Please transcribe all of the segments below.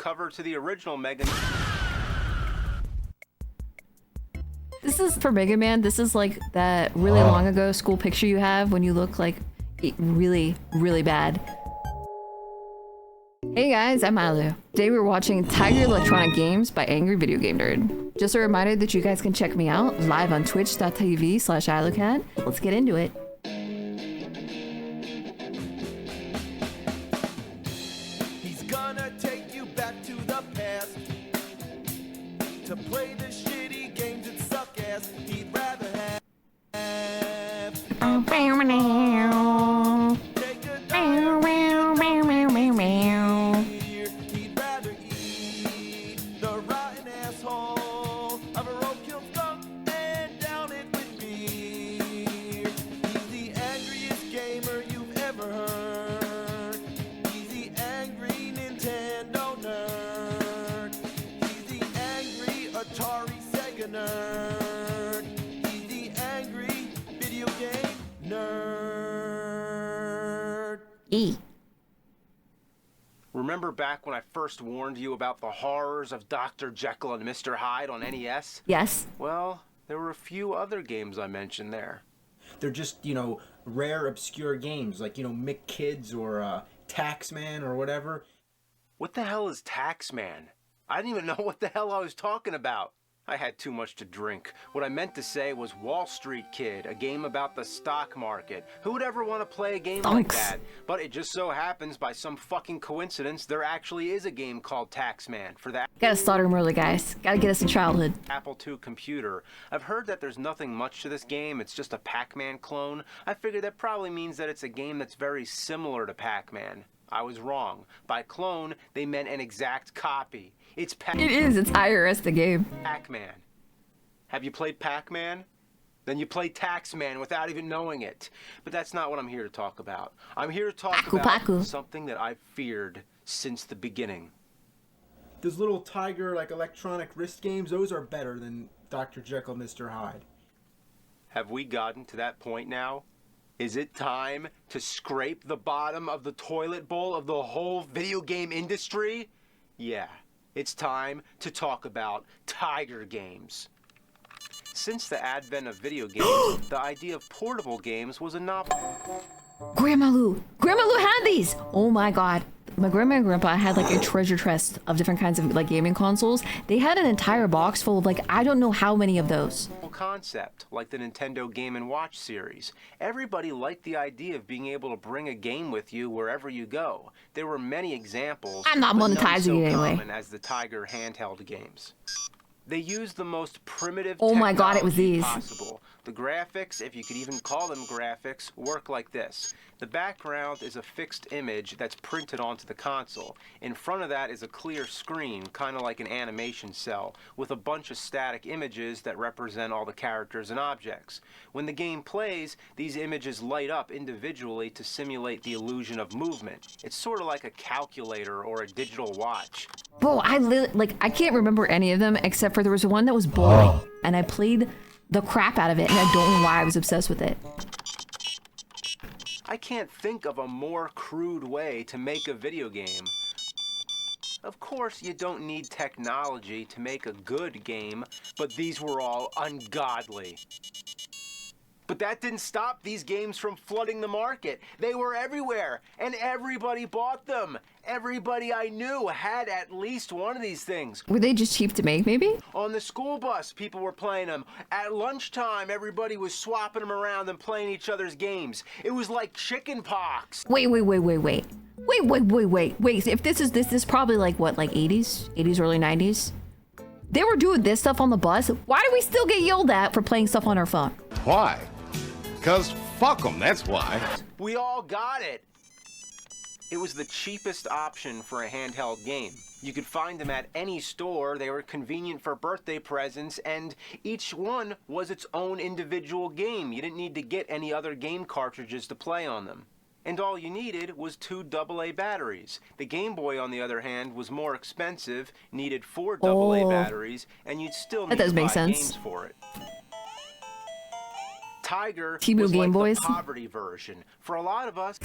cover to the original Mega. This is for Mega Man. This is like that really long ago school picture you have when you look like really, really bad. Hey guys, I'm Alu. Today we're watching Tiger Electronic Games by Angry Videogame Nerd. Just a reminder that you guys can check me out live on twitch.tv/Eilucat. Let's get into it. He's gonna take you back to the past to play the shitty games that suck ass. He'd rather have take a dive here. He'd rather eat the rotten asshole of a roadkill skunk and down it with beer. He's the angriest gamer you've ever heard. He's the angry Nintendo nerd. He's the angry Atari Sega nerd. He's the angry video game nerd. Remember back when I first warned you about the horrors of Dr. Jekyll and Mr. Hyde on NES? Yes. Well, there were a few other games I mentioned there. They're just, rare, obscure games like, Mick Kids or Taxman or whatever. What the hell is Taxman? I didn't even know what the hell I was talking about. I had too much to drink. What I meant to say was Wall Street Kid, a game about the stock market. Who would ever want to play a game like that? But it just so happens, by some fucking coincidence, there actually is a game called Taxman for that. Gotta slaughter him early, guys. Gotta get us in childhood. Apple II computer. I've heard that there's nothing much to this game. It's just a Pac-Man clone. I figured that probably means that it's a game that's very similar to Pac-Man. I was wrong. By clone, they meant an exact copy. It's It is. It's IRS the game. Pac-Man. Have you played Pac-Man? Then you play Taxman without even knowing it. But that's not what I'm here to talk about. I'm here to talk about something that I've feared since the beginning. Those little Tiger, electronic wrist games, those are better than Dr. Jekyll, Mr. Hyde. Have we gotten to that point now? Is it time to scrape the bottom of the toilet bowl of the whole video game industry? Yeah, it's time to talk about Tiger games. Since the advent of video games, the idea of portable games was a novel. Grandma Lou had these. Oh my god. My grandma and grandpa had a treasure chest of different kinds of gaming consoles. They had an entire box full of I don't know how many of those. Concept like the Nintendo Game & Watch series. Everybody liked the idea of being able to bring a game with you wherever you go. There were many examples. I'm not monetizing it anyway. Common as the Tiger handheld games. They used the most primitive God, it was these. possible. The graphics, if you could even call them graphics, work like this. The background is a fixed image that's printed onto the console. In front of that is a clear screen, kind of like an animation cell, with a bunch of static images that represent all the characters and objects. When the game plays, these images light up individually to simulate the illusion of movement. It's sort of like a calculator or a digital watch. Bro, I can't remember any of them except for there was one that was boring, and I played the crap out of it, and I don't know why I was obsessed with it. I can't think of a more crude way to make a video game. Of course, you don't need technology to make a good game, but these were all ungodly. But that didn't stop these games from flooding the market. They were everywhere, and everybody bought them. Everybody I knew had at least one of these things. Were they just cheap to make, maybe? On the school bus, people were playing them. At lunchtime, everybody was swapping them around and playing each other's games. It was like chicken pox. Wait. If this is probably what, 80s, early 90s? They were doing this stuff on the bus. Why do we still get yelled at for playing stuff on our phone? Why? Because fuck them, that's why. We all got it. It was the cheapest option for a handheld game. You could find them at any store, they were convenient for birthday presents, and each one was its own individual game. You didn't need to get any other game cartridges to play on them. And all you needed was 2 AA batteries. The Game Boy, on the other hand, was more expensive, needed 4 AA batteries, and you'd still need to buy games for it. Tiger was like the poverty version. For a lot of us,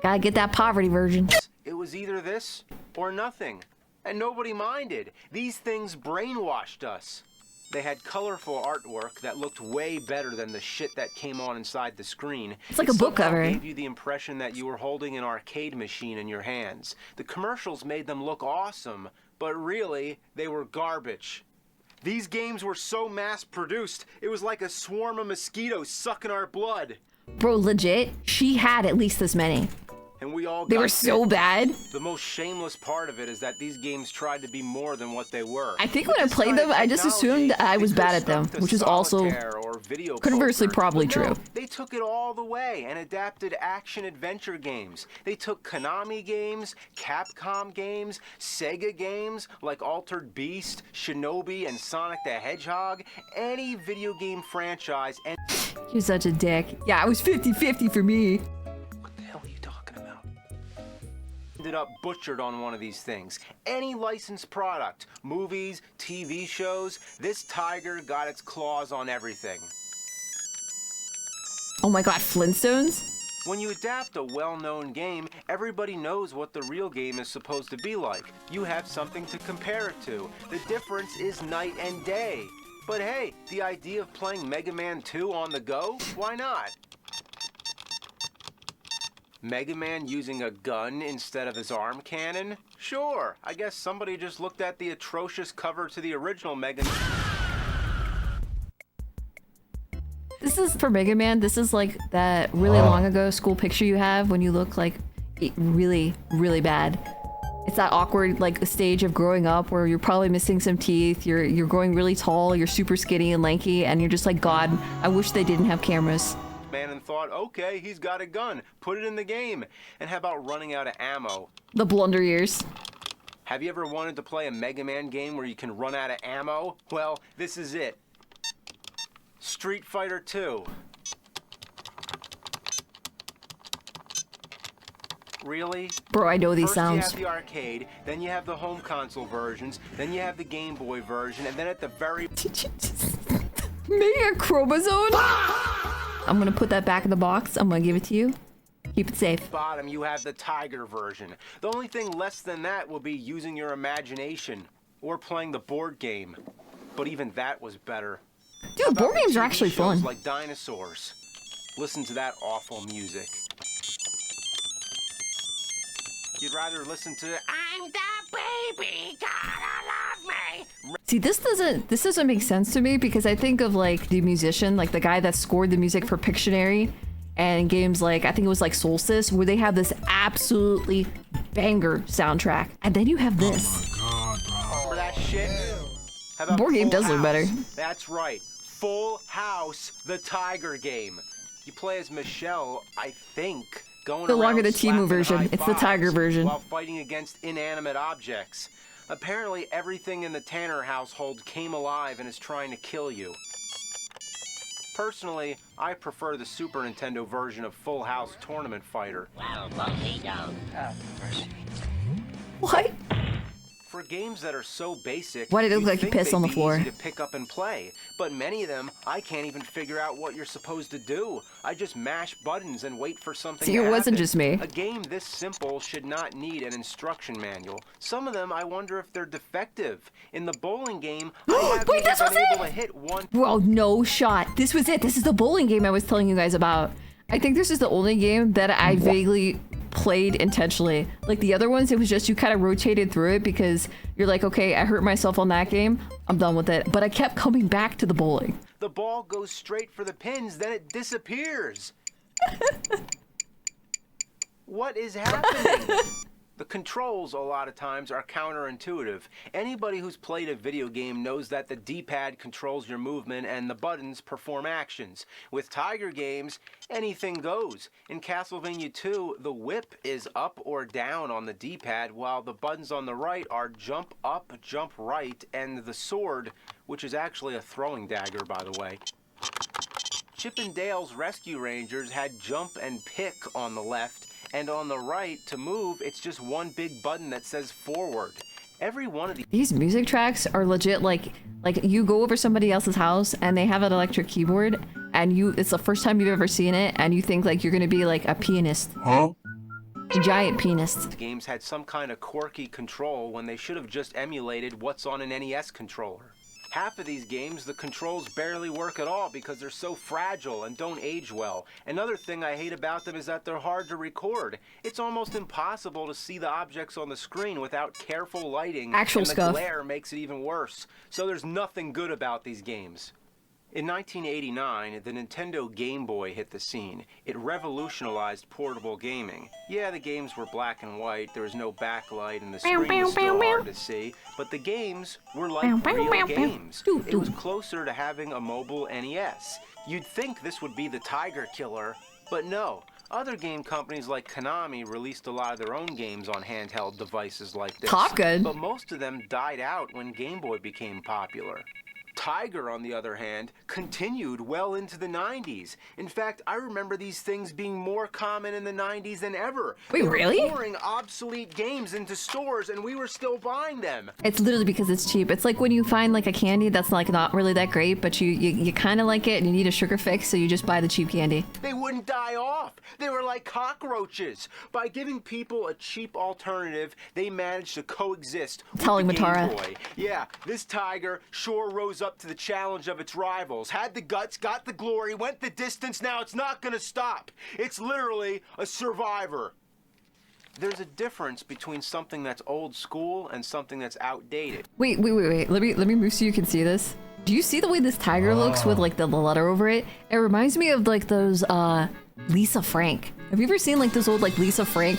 gotta get that poverty version. it was either this or nothing. And nobody minded. These things brainwashed us. They had colorful artwork that looked way better than the shit that came on inside the screen. It's like a book somehow cover. Gave you the impression that you were holding an arcade machine in your hands. The commercials made them look awesome, but really, they were garbage. These games were so mass-produced, it was like a swarm of mosquitoes sucking our blood. Bro, legit, she had at least this many. And we all They got were so bit. bad. The most shameless part of it is that these games tried to be more than what they were. I think With when I this played kind them, of I just technology, assumed I was they bad could've at them, stuck to which is also solitaire or video conversely poker. probably But no, true. they took it all the way and adapted action-adventure games. They took Konami games, Capcom games, Sega games like Altered Beast, Shinobi, and Sonic the Hedgehog, any video game franchise, and... You're such a dick. Yeah, it was 50-50 for me. What the hell are you talking about? Ended up butchered on one of these things. Any licensed product, movies, TV shows, this tiger got its claws on everything. Oh my god, Flintstones? When you adapt a well-known game, everybody knows what the real game is supposed to be like. You have something to compare it to. The difference is night and day. But hey, the idea of playing Mega Man 2 on the go? Why not? Mega Man using a gun instead of his arm cannon? Sure, I guess somebody just looked at the atrocious cover to the original Mega Man. This is for Mega Man. This is like that really long ago school picture you have when you look like really, really bad. It's that awkward like stage of growing up where you're probably missing some teeth. You're growing really tall. You're super skinny and lanky, and you're just like, God, I wish they didn't have cameras. Man and thought, okay, he's got a gun. Put it in the game. And how about running out of ammo? The blunder years. Have you ever wanted to play a Mega Man game where you can run out of ammo? Well, this is it. Street Fighter 2. Really? Bro, I know these First sounds. you have the arcade, then you have the home console versions, then you have the Game Boy version, and then at the very Did you just make a chromosome? I'm gonna put that back in the box. I'm gonna give it to you. Keep it safe. bottom you have the Tiger version. The only thing less than that will be using your imagination or playing the board game. But even that was better. Dude, About board the games are TV actually shows fun. like Dinosaurs. Listen to that awful music. You'd rather listen to I'm the baby, gotta love me. See, this doesn't make sense to me because I think of like the musician, like the guy that scored the music for Pictionary and games like I think it was like Solstice, where they have this absolutely banger soundtrack, and then you have this. Remember that shit? How about Board game Full does look House? better. That's right. Full House, the Tiger game. You play as Michelle, I think, going No longer around the Temu slapping version. high It's the Tiger fives version. while fighting against inanimate objects. Apparently, everything in the Tanner household came alive and is trying to kill you. Personally, I prefer the Super Nintendo version of Full House Tournament Fighter. What? For games that are so basic, Why did it look you'd like you think pissed on they'd the be floor? easy to pick up and play, but many of them I can't even figure out what you're supposed to do. I just mash buttons and wait for something See, to it wasn't happen. just me. A game this simple should not need an instruction manual. Some of them I wonder if they're defective. In the bowling game, I haven't Wait, even this was been able it? to hit one. Bro, no shot. This was it. This is the bowling game I was telling you guys about. I think this is the only game that I vaguely played intentionally. Like the other ones, it was just you kind of rotated through it because you're like, okay, I hurt myself on that game. I'm done with it. But I kept coming back to the bowling. The ball goes straight for the pins, then it disappears. What is happening? The controls, a lot of times, are counterintuitive. Anybody who's played a video game knows that the D-pad controls your movement and the buttons perform actions. With Tiger games, anything goes. In Castlevania 2, the whip is up or down on the D-pad, while the buttons on the right are jump up, jump right, and the sword, which is actually a throwing dagger, by the way. Chip and Dale's Rescue Rangers had jump and pick on the left, and on the right, to move, it's just one big button that says forward. Every one of These music tracks are legit like you go over somebody else's house and they have an electric keyboard and it's the first time you've ever seen it and you think like you're gonna be like a pianist. Giant penis. Games had some kind of quirky control when they should have just emulated what's on an NES controller. Half of these games, the controls barely work at all because they're so fragile and don't age well. Another thing I hate about them is that they're hard to record. It's almost impossible to see the objects on the screen without careful lighting. Actual and the scuff. glare makes it even worse. So there's nothing good about these games. In 1989, the Nintendo Game Boy hit the scene. It revolutionized portable gaming. Yeah, the games were black and white, there was no backlight, and the screen was still hard to see, but the games were like real games. It was closer to having a mobile NES. You'd think this would be the Tiger Killer, but no. Other game companies like Konami released a lot of their own games on handheld devices like this. Top Gun. But most of them died out when Game Boy became popular. Tiger, on the other hand, continued well into the 90s. In fact, I remember these things being more common in the 90s than ever. Wait, They were really? pouring obsolete games into stores, and we were still buying them. It's literally because it's cheap. It's like when you find like a candy that's like not really that great, but you kind of like it and you need a sugar fix, so you just buy the cheap candy. They wouldn't die off. They were like cockroaches. By giving people a cheap alternative, they managed to coexist Telling with the Matara. Game Boy. Yeah, this Tiger sure rose up to the challenge of its rivals. Had the guts, got the glory, went the distance. Now it's not gonna stop. It's literally a survivor. There's a difference between something that's old school and something that's outdated. Wait. Let me move so you can see this. Do you see the way this tiger looks with like the letter over it? It reminds me of like those Lisa Frank. Have you ever seen like those old like Lisa Frank?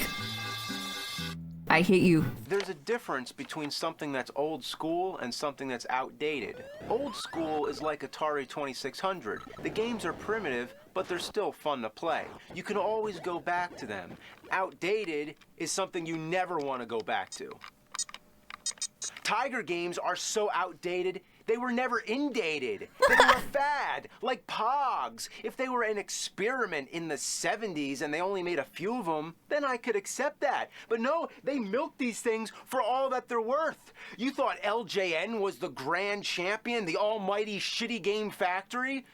I hate you. There's a difference between something that's old school and something that's outdated. Old school is like Atari 2600. The games are primitive, but they're still fun to play. You can always go back to them. Outdated is something you never want to go back to. Tiger games are so outdated, they were never indated. They were a fad, like Pogs. If they were an experiment in the 70s and they only made a few of them, then I could accept that. But no, they milked these things for all that they're worth. You thought LJN was the grand champion, the almighty shitty game factory?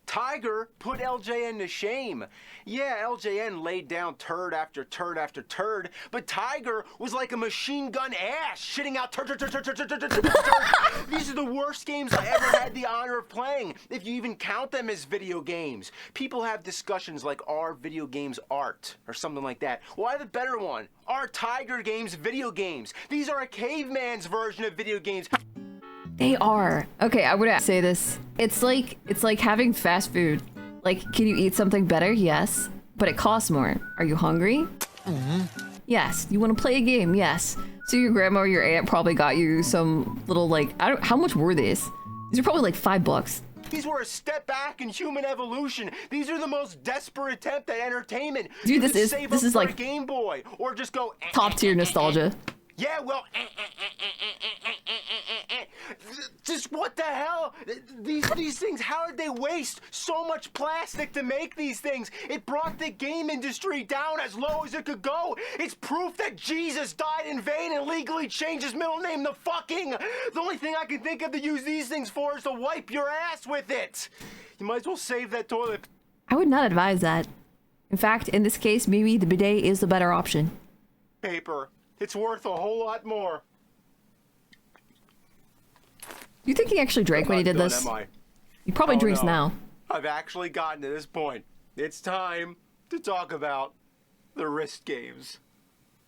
Tiger put LJN to shame. Yeah, LJN laid down turd after turd after turd, but Tiger was like a machine gun ass, shitting out turd. These are the worst games I ever had the honor of playing, if you even count them as video games. People have discussions like, are video games art, or something like that. Well, I have a better one. Are Tiger games video games? These are a caveman's version of video games. They are. Okay, I would say this. It's like having fast food. Like, can you eat something better? Yes. But it costs more. Are you hungry? Yes. You want to play a game? Yes. So your grandma or your aunt probably got you some little like, how much were these? These are probably like $5. These were a step back in human evolution. These are the most desperate attempt at entertainment. Dude, You this could is- save this up is for like a Game Boy, or just go Top tier nostalgia. Yeah, well, just what the hell? These things, how did they waste so much plastic to make these things? It brought the game industry down as low as it could go. It's proof that Jesus died in vain and legally changed his middle name to fucking. The only thing I can think of to use these things for is to wipe your ass with it. You might as well save that toilet I would not advise that. In fact, in this case, maybe the bidet is the better option. paper. It's worth a whole lot more. Do you think he actually drank when he did this? Am I? He probably Oh, drinks no. now. I've actually gotten to this point. It's time to talk about the wrist games.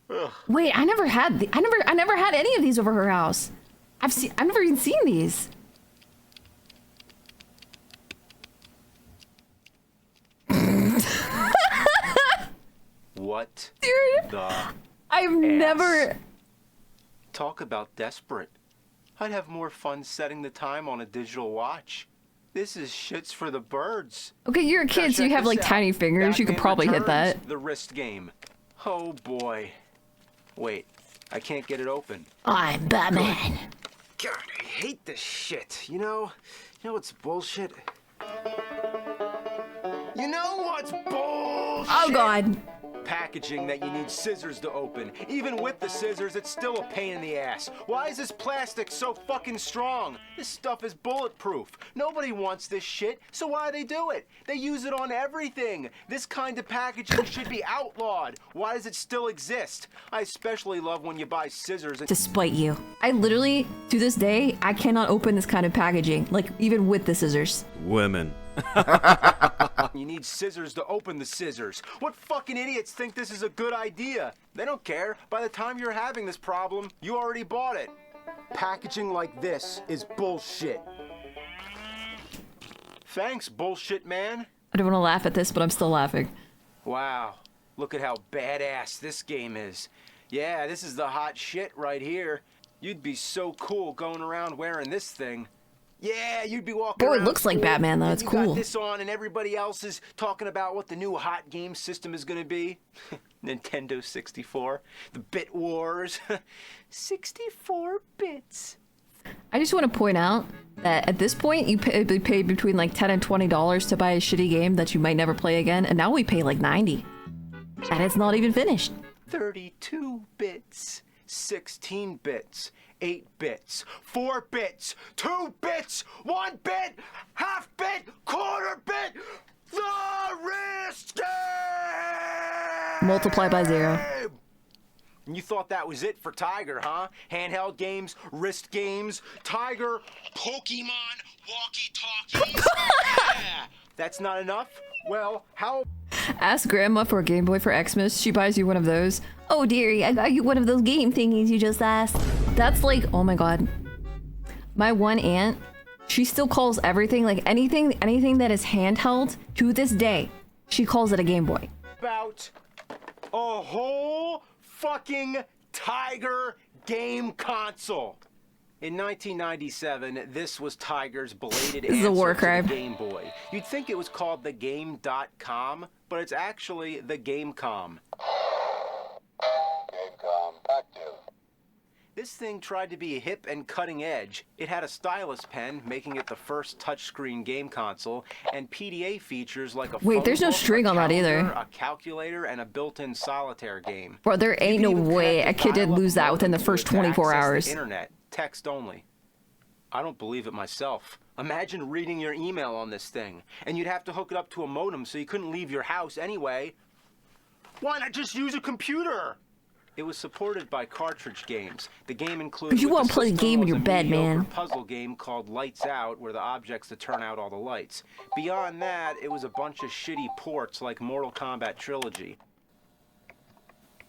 Ugh. Wait, I never had I never had any of these over her house. I've never even seen these. What Dude, the I've never. Talk about desperate. I'd have more fun setting the time on a digital watch. This is shits for the birds. Okay, you're a Now kid, so you check have this like out. tiny fingers. You could Batman probably hit Returns, that. The wrist game. Oh boy. Wait, I can't get it open. I'm Batman. God, I hate this shit. You know what's bullshit? You know what's bullshit? Oh God. packaging that you need scissors to open. Even with the scissors, it's still a pain in the ass. Why is this plastic so fucking strong? This stuff is bulletproof. Nobody wants this shit, so why do they do it? They use it on everything. This kind of packaging should be outlawed. Why does it still exist? I especially love when you buy scissors and... To spite you. I literally, to this day, I cannot open this kind of packaging, like even with the scissors. Women. You need scissors to open the scissors. What fucking idiots think this is a good idea? They don't care. By the time you're having this problem, you already bought it. Packaging like this is bullshit. Thanks, bullshit man. I don't want to laugh at this, but I'm still laughing. Wow, look at how badass this game is. Yeah, this is the hot shit right here. You'd be so cool going around wearing this thing. Yeah, you'd be walking Boy, around it looks like cool, Batman, though. and It's you cool. got this on, and everybody else is talking about what the new hot game system is going to be. Nintendo 64, the Bit Wars, 64 bits. I just want to point out that at this point, you pay between like $10 and $20 to buy a shitty game that you might never play again, and now we pay like $90. And it's not even finished. 32 bits, 16 bits, 8 bits, 4 bits, 2 bits, 1 bit, half bit, quarter bit, the wrist game! Multiply by 0. And you thought that was it for Tiger, huh? Handheld games, wrist games, Tiger, Pokemon, walkie-talkies. Yeah, that's not enough? Well, how... Ask Grandma for a Game Boy for Xmas. She buys you one of those. Oh, dearie, I got you one of those game thingies you just asked. That's like, oh my god. My one aunt, she still calls everything, like anything that is handheld, to this day, she calls it a Game Boy. About a whole fucking Tiger game console. In 1997, this was Tiger's belated This is a war answer to crime. the Game Boy. You'd think it was called the Game.com, but it's actually the Gamecom. Gamecom active. This thing tried to be hip and cutting edge. It had a stylus pen, making it the first touchscreen game console, and PDA features like a Wait, phone there's no book, string a on that either. calendar, a calculator, and a built-in solitaire game. Bro, there ain't You no can even way connect a kid didn't dial-up lose that within the modem first to it to 24 access hours. the internet, text only. I don't believe it myself. Imagine reading your email on this thing, and you'd have to hook it up to a modem so you couldn't leave your house anyway. Why not just use a computer? It was supported by cartridge games. The game included. You with won't the play the system game in was your a bed, mediocre man. puzzle game called Lights Out, where the objects to turn out all the lights. Beyond that, it was a bunch of shitty ports like Mortal Kombat Trilogy.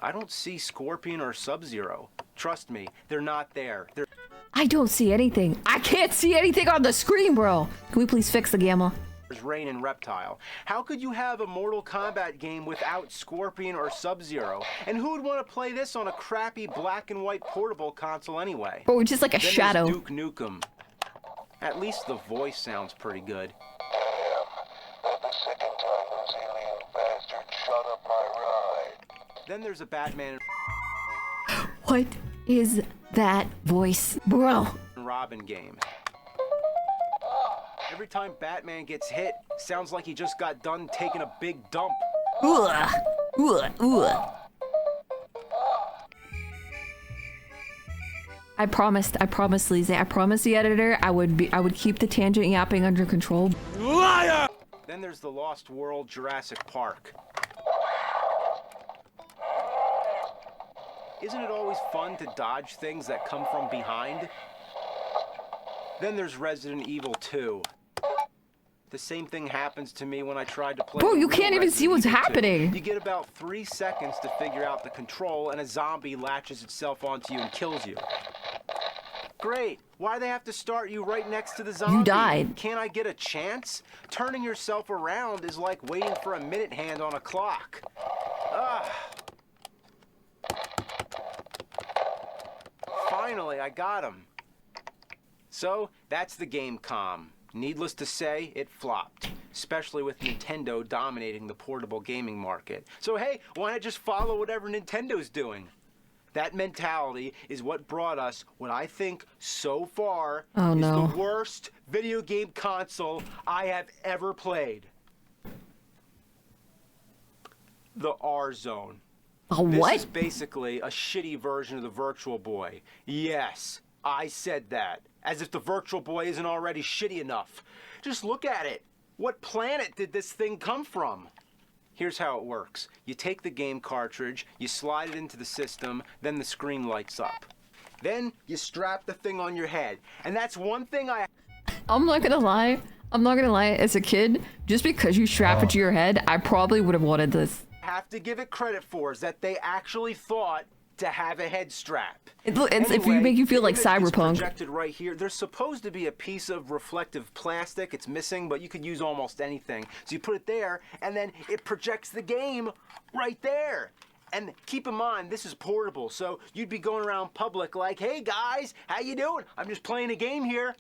I don't see Scorpion or Sub-Zero. Trust me, they're not there. They're I don't see anything. I can't see anything on the screen, bro. Can we please fix the gamma? There's Rain and Reptile. How could you have a Mortal Kombat game without Scorpion or Sub-Zero? And who would want to play this on a crappy black and white portable console anyway? Bro, just like a Then there's shadow. Duke Nukem. At least the voice sounds pretty good. Damn, that the second time those alien bastards shut up my ride. Then there's a Batman What is that voice? Bro. and Robin game. Every time Batman gets hit, sounds like he just got done taking a big dump. Ugh. Ugh. Ugh. I promised, Lizzie. I promised the editor I would keep the tangent yapping under control. Then there's the Lost World Jurassic Park. Isn't it always fun to dodge things that come from behind? Then there's Resident Evil 2. The same thing happens to me when I tried to play. Bro, the you real can't even Resident see what's Evil 2. happening. You get about 3 seconds to figure out the control, and a zombie latches itself onto you and kills you. Great. Why do they have to start you right next to the zombie? You died. Can't I get a chance? Turning yourself around is like waiting for a minute hand on a clock. Ah. Finally, I got him. So, that's the Gamecom. Needless to say, it flopped, especially with Nintendo dominating the portable gaming market. So hey, why not just follow whatever Nintendo's doing? That mentality is what brought us what I think so far Oh, is no. the worst video game console I have ever played. The R Zone. A what? This is basically a shitty version of the Virtual Boy. Yes, I said that. As if the Virtual Boy isn't already shitty enough. Just look at it. What planet did this thing come from? Here's how it works. You take the game cartridge, you slide it into the system, then the screen lights up. Then you strap the thing on your head. And that's one thing I'm not gonna lie. As a kid, just because you strap it to your head, I probably would have wanted this. have to give it credit for is that they actually thought to have a head strap. It's if you make you feel like the image that's cyberpunk. Projected right here. There's supposed to be a piece of reflective plastic. It's missing, but you could use almost anything. So you put it there, and then it projects the game right there. And keep in mind, this is portable, so you'd be going around public like, "Hey guys, how you doing? I'm just playing a game here."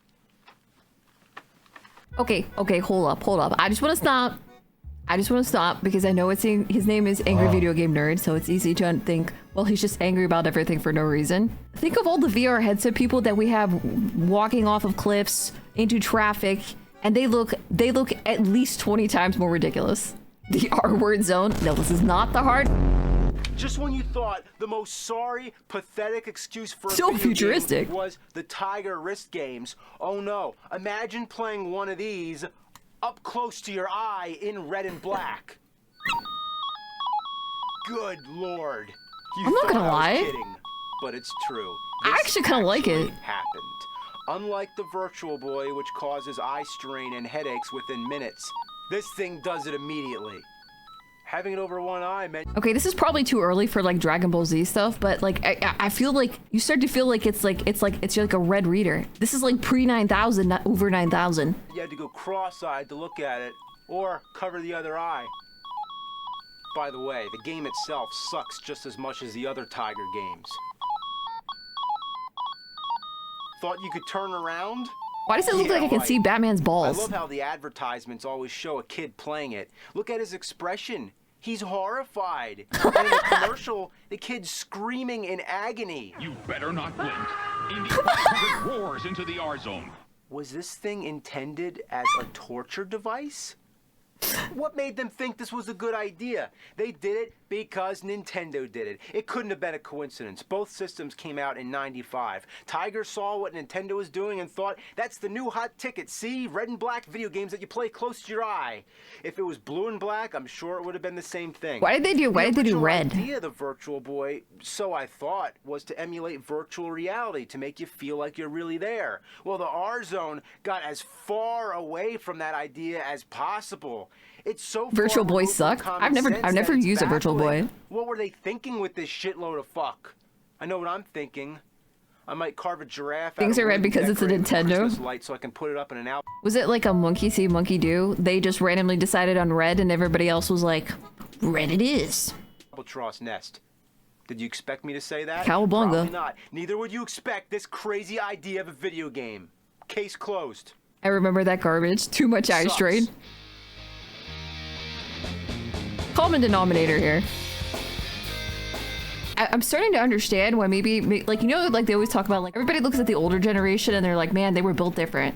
Okay, hold up. I just want to stop because I know his name is Angry Videogame Nerd, so it's easy to think, well, he's just angry about everything for no reason. Think of all the VR headset people that we have walking off of cliffs into traffic, and they look at least 20 times more ridiculous. The R-word zone. No, this is not the hard. Just when you thought the most sorry, pathetic excuse for a So video futuristic. game was the Tiger wrist games, oh no, imagine playing one of these up close to your eye in red and black. Good lord. You I'm not gonna thought I was lie. kidding, but it's true. I This actually kinda like it. happened. Unlike the Virtual Boy, which causes eye strain and headaches within minutes, this thing does it immediately. Having it over one eye meant Okay, this is probably too early for like Dragon Ball Z stuff, but like I feel like you start to feel like it's like a red reader. This is like pre 9000, not over 9000. you had to go cross-eyed to look at it, or cover the other eye. By the way, the game itself sucks just as much as the other Tiger games. Thought you could turn around? Why does it look Yeah, like I can right. see Batman's I balls? love how the advertisements always show a kid playing it. Look at his expression. He's horrified. And in the commercial, the kid's screaming in agony. You better not blink. Indy 500 roars into the R zone. Was this thing intended as a torture device? What made them think this was a good idea? They did it because Nintendo did it. It couldn't have been a coincidence. Both systems came out in '95. Tiger saw what Nintendo was doing and thought, that's the new hot ticket. See, red and black video games that you play close to your eye. If it was blue and black, I'm sure it would have been the same thing. Why did they do red? The idea of the Virtual Boy, so I thought, was to emulate virtual reality to make you feel like you're really there. Well, the R Zone got as far away from that idea as possible. It's so Virtual far Boys removed from suck. common I've never sense that it's used a Virtual baffling. Boy. What were they thinking with this shitload of fuck? I know what I'm thinking. I might carve a giraffe. Things out of are red wood and because it's a decorate it with Nintendo? Christmas light so I can put it up in an album. Was it like a monkey see, monkey do? They just randomly decided on red and everybody else was like, red it is. Albatross nest. Did you expect me to say that? Cowabunga. Probably not. Neither would you expect this crazy idea of a video game. Case closed. I remember that garbage. Too much eye Sucks. strain. Common denominator here. I'm starting to understand why maybe, like, you know, like they always talk about, like, everybody looks at the older generation and they're like, man, they were built different.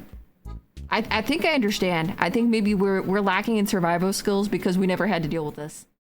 I think I understand. I think maybe we're lacking in survival skills because we never had to deal with this.